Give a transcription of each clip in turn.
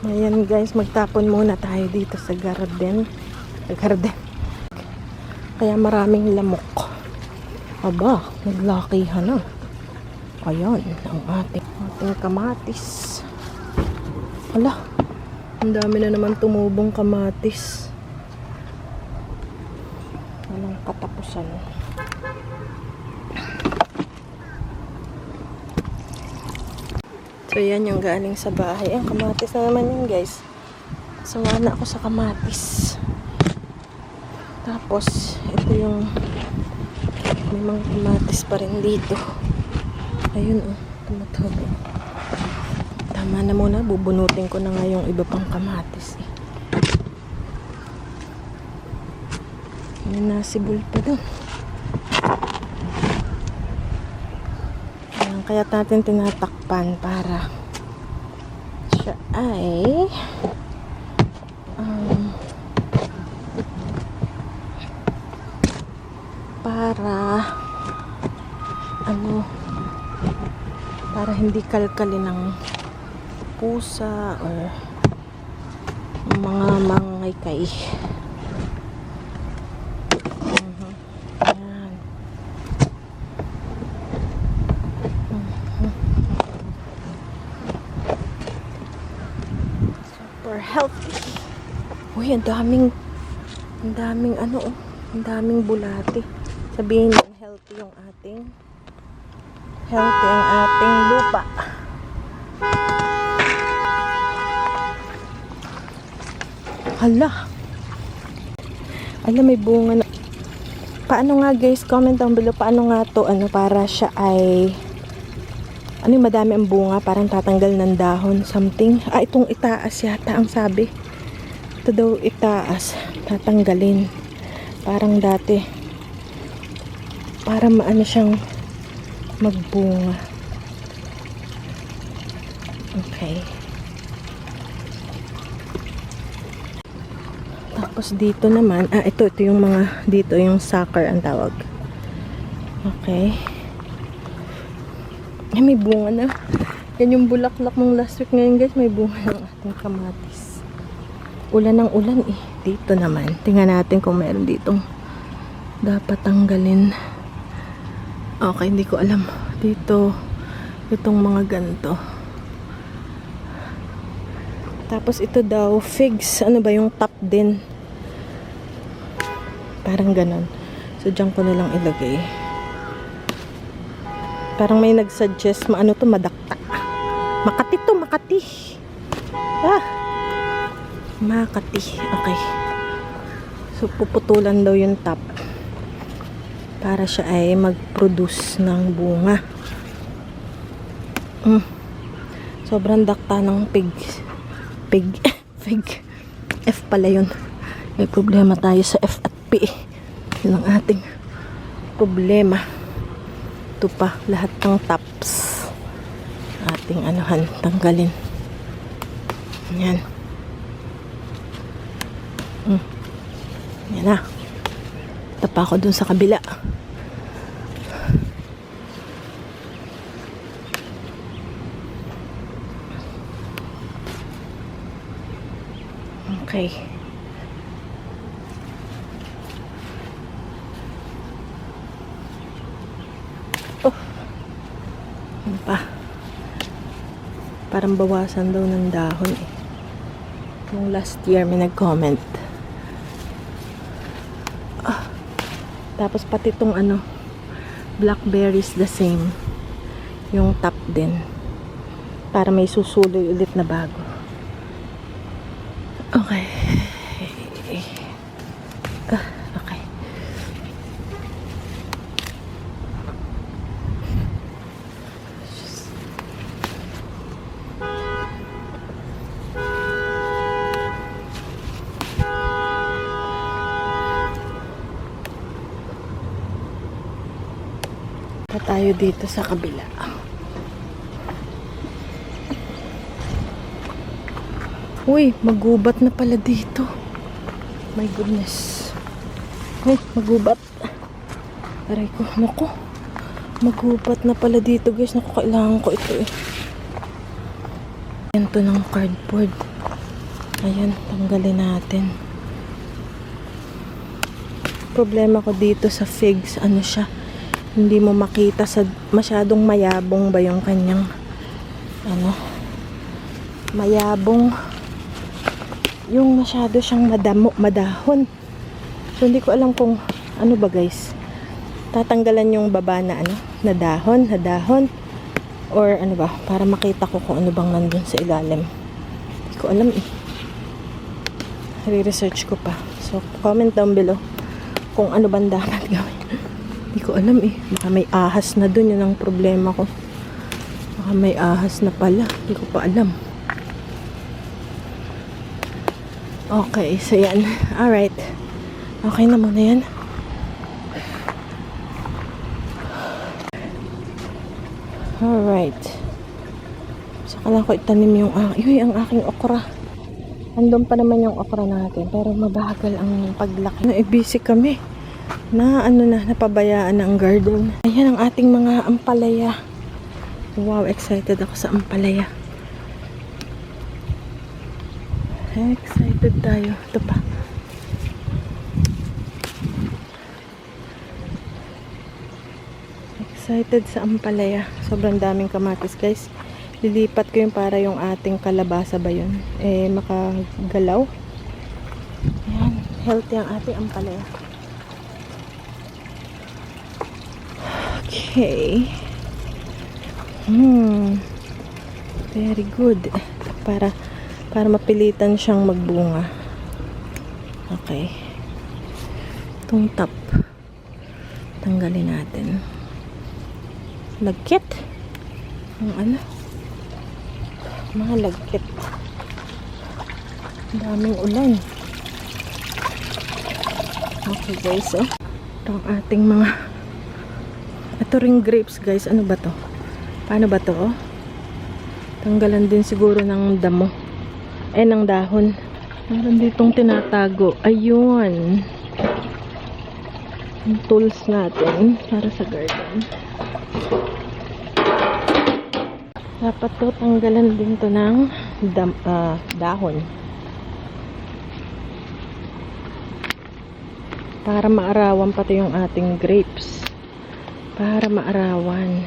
Ayan guys, magtapon muna tayo dito sa garden. Kaya maraming lamok. Aba, naglakihan na. Ayan, ang ating kamatis. Ala, ang dami na naman tumubong kamatis. Walang katapusan. So yan yung galing sa bahay. Ang kamatis na naman yun guys. Sawa na ako sa kamatis. Tapos ito yung may mga kamatis pa rin dito. Ayun oh, tumutubo. Tama na muna, bubunutin ko na nga yung iba pang kamatis eh. May nasibol pa dun. Kaya natin tinatakpan para siya ay para hindi kalkalin ng pusa or mga mangay-kay. Healthy. Uy, ang daming ano, ang daming bulate. Sabihin ng healthy ang ating lupa. Hala. Alam, may bunga na. Paano nga guys, comment down below, paano nga to, para siya ay madami ang bunga, parang tatanggal ng dahon, something. Itong itaas yata ang sabi. Ito daw itaas, tatanggalin. Parang dati. Para maano siyang magbunga. Okay. Tapos dito naman, ito yung mga, dito yung sucker ang tawag. Okay. May bunga na. Yan yung bulaklak mong last week ngayon guys. May bunga ng ating kamatis. Ulan ng ulan eh. Dito naman. Tingnan natin kung meron ditong dapat tanggalin. Okay, hindi ko alam. Dito, itong mga ganito. Tapos ito daw, figs. Ano ba yung top din? Parang ganon. So, dyan ko na lang ilagay. Parang may nag-suggest, madakta. Makati to, Makati. Makati. Okay. So, puputulan daw yung top. Para siya ay mag-produce ng bunga. Sobrang dakta ng fig. F pala yun. May problema tayo sa F at P. Yun ang ating problema. Ito pa, lahat ng tops ating tanggalin. Yan. Yan na. Tapa ako dun sa kabila. Okay. Parang bawasan daw ng dahon eh. Yung last year may nag-comment. Tapos pati itong blackberries the same. Yung top din. Para may susuloy ulit na bago. Okay. Okay. Tayo dito sa kabila. Uy, magubat na pala dito. My goodness. Uy, magubat. Aray ko, naku. Magubat na pala dito guys. Naku, kailangan ko ito eh. Yan to ng cardboard. Ayan, tanggalin natin. Problema ko dito sa figs, ano siya, hindi mo makita sa masyadong mayabong ba yung kanyang ano, mayabong, yung masyado siyang madahon. So hindi ko alam kung ano ba guys, tatanggalan yung baba na ano, na dahon or ano ba, para makita ko kung ano bang nandun sa ilalim. Hindi ko alam eh. Re-research ko pa. So, comment down below kung ano bang dapat gawin. Hindi ko alam eh. Baka may ahas na dun. Yun ang problema ko. Baka may ahas na pala. Hindi ko pa alam. Okay. So, yan. Alright. Okay na muna yan. Alright. Saka lang ko itanim yung aking okra. Andun pa naman yung okra natin, pero mabagal ang paglaki. Busy kami na napabayaan na ang garden. Ayan ang ating mga ampalaya. Wow, excited ako sa ampalaya. Excited tayo. Ito pa. Excited sa ampalaya. Sobrang daming kamatis, guys. Lilipat ko yung para yung ating kalabasa ba yun, makagalaw. Ayan, healthy ang ating ampalaya. Okay. Very good. Para mapilitan siyang magbunga. Okay. Itong top, tanggalin natin. Lagkit. Ang ano? Mga lagkit. Daming ulan. Okay guys, oh. Itong ating mga, ito ring grapes guys. Ano ba to? Paano ba to, oh? Tanggalan din siguro ng damo. Ng dahon. Meron ditong tinatago. Ayun. Yung tools natin para sa garden. Dapat to tanggalan din to ng dahon. Para maarawan pati yung ating grapes. Para maarawan.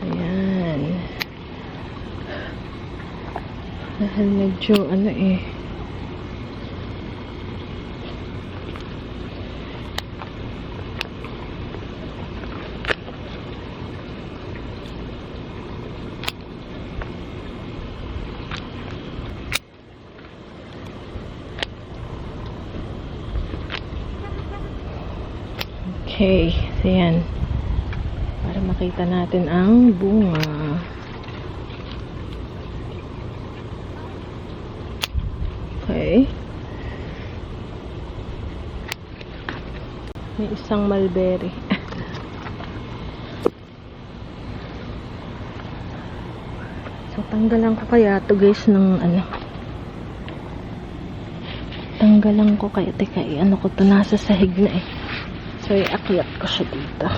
Ayan. Dahil medyo okay, so yan. Para makita natin ang bunga. Okay. May isang mulberry. So, tanggalan ko kaya to guys ng tanggalan ko kaya, teka, ko to, nasa sahig na eh. So, iakyat ko siya dito.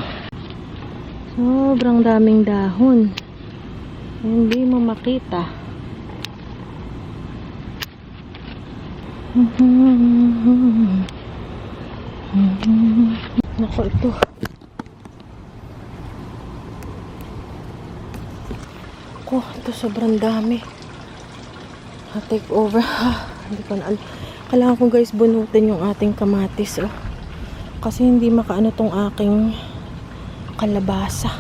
Sobrang daming dahon. Hindi mo makita. Nako, ito. Ito sobrang dami. Take over. Hindi ko na alam. Kailangan ko guys bunutin yung ating kamatis, oh. Kasi hindi makaano tong aking kalabasa.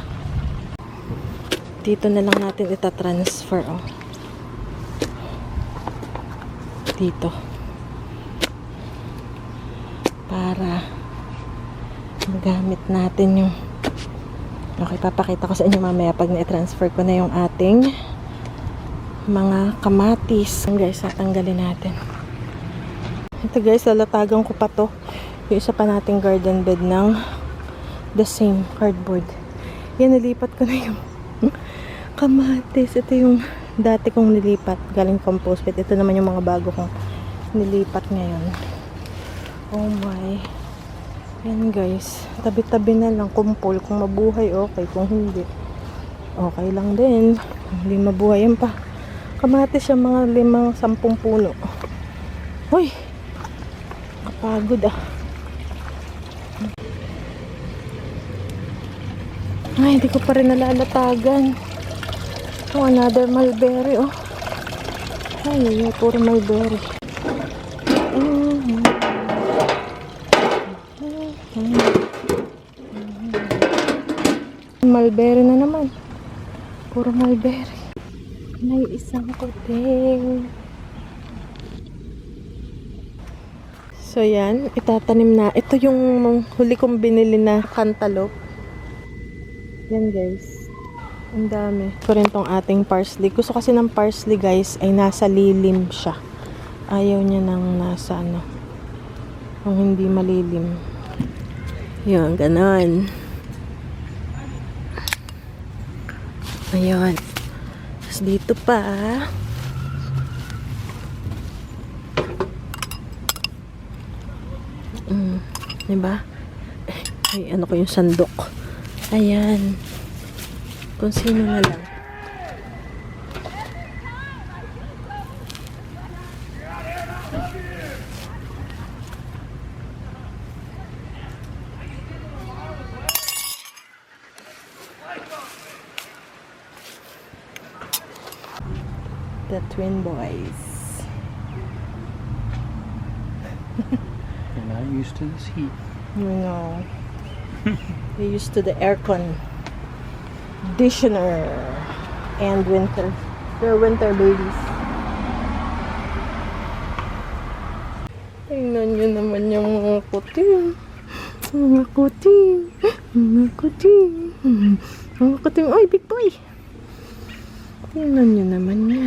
Dito na lang natin ita-transfer, oh. Dito. Para magamit natin yung, okay, papakita ko sa inyo mamaya pag na-transfer ko na yung ating mga kamatis. Guys, tatanggalin natin. Ito guys, lalatagan ko pa to. Yung isa pa nating garden bed ng the same cardboard. Yan, nilipat ko na yung kamatis. Ito yung dati kong nilipat galing compost pit. Ito naman yung mga bago kong nilipat ngayon. Oh my. Yan guys, tabi-tabi na lang, kumpol. Kung mabuhay, okay. Kung hindi, okay lang din. Kung hindi mabuhay, yan pa. Kamatis siya mga 5-10 puno. Uy! Kapagod ah. Ay, hindi ko pa rin nalalatagan. Oh, another mulberry, oh. Ay, puro mulberry. Mulberry na naman. Puro mulberry. May isang kuting. So, yan. Itatanim na. Ito yung huli kong binili na cantaloupe. Yan, guys. Ang dami. Ito rin tong ating parsley. Gusto kasi ng parsley, guys, ay nasa lilim siya. Ayaw niya ng nasa ano. Kung hindi malilim. Yun, ganon. Ayun. Tapos dito pa. Diba? Ay, ano ko yung sandok. Ayan. Kung sino na lang. The twin boys. They're not used to this heat. No. They're used to the aircon. Conditioner. And winter. They're winter babies. Tingnan nyo naman yung mga kuting. Mga kuting. Mga kuting. Mga kuting. Oy, big boy. Tingnan nyo naman yan.